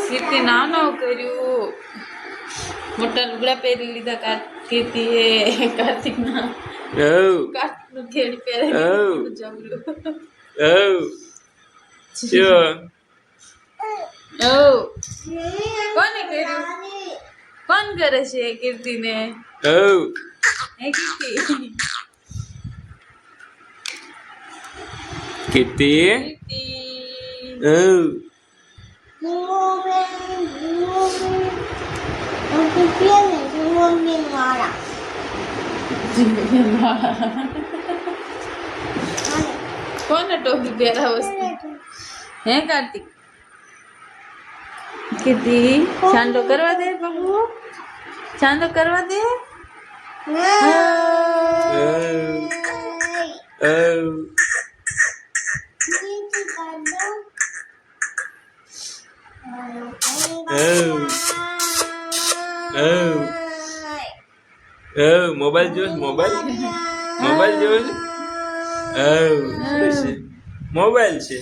કીર્તિ નાનો કર્યું મોટા લુગડા પહેરી લીધા કીર્તિએ કાર્તિકના કાર્તિકનું થેડી પહેરી જમલું કોને કર્યું કોણ કરે છે કીર્તિને હે કીર્તિ કીર્તિ કોને ટોપી પહેરાવસ હે કાર્તિક કીર્તિ ચાંદો કરવા દે બાબુ ચાંદો કરવા દે મોબાઈલ જોશ મોબાઈલ જોશ મોબાઈલ છે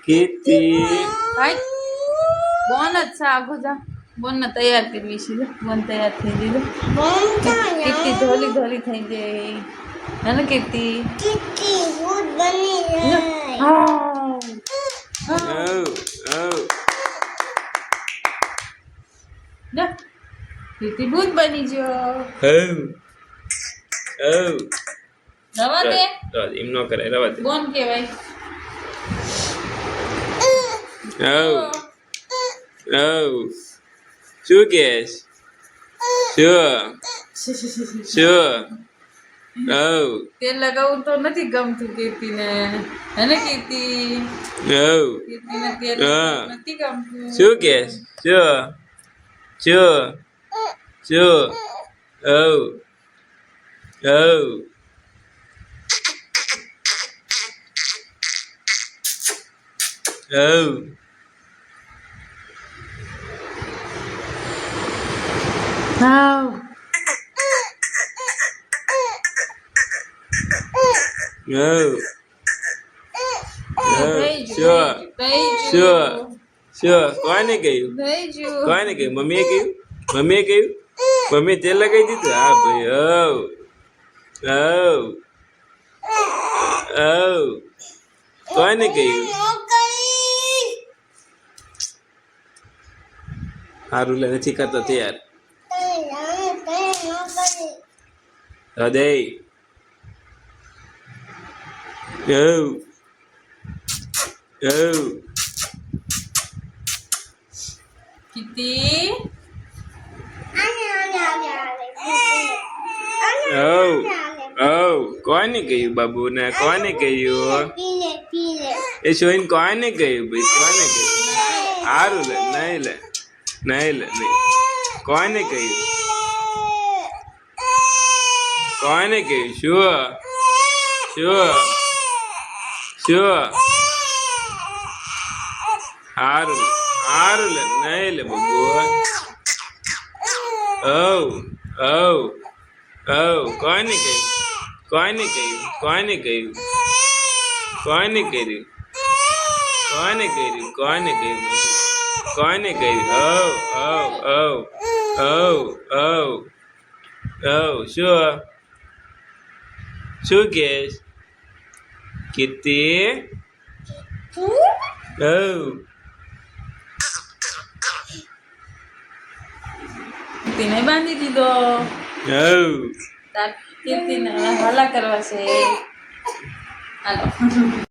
કીર્તિ ભાઈ બોન જ છે આગો જા બોનને તૈયાર કરવી છે બોન તૈયાર થઈ દીધો કીર્તિ ધોલી ધોલી થઈ જાય હે ને કીર્તિ કીર્તિ ભૂત બની ગયો રવા દે એમ ન કરાય રવા દે બોન કહેવાય શું કેસ શું તેલ લગાવવું તો નથી ગમતું કીર્તિને હે ને કીર્તિ કીર્તિને તેલ નથી ગમતું શું કેસ શું કોને કહ્યું મમ્મીએ કહ્યું મમ્મી તેલ લગાવી દીધું હા ભાઈ કોને કહ્યું સારું લે નથી કરતો તૈયાર હૃદય કીર્તિ કોને કહ્યું બાબુ ને કોને કહ્યું એ શોઈન કોને કહ્યું ભાઈ કોને કહ્યું સારું લે નહીં લે કોને કહ્યું શું હારું લે નહીં લે બબુ કોને કહ્યું શું કેસ કીર્તિ કીર્તિને બાંધી દીધો કીર્તિને હાલા કરવા છે હાલો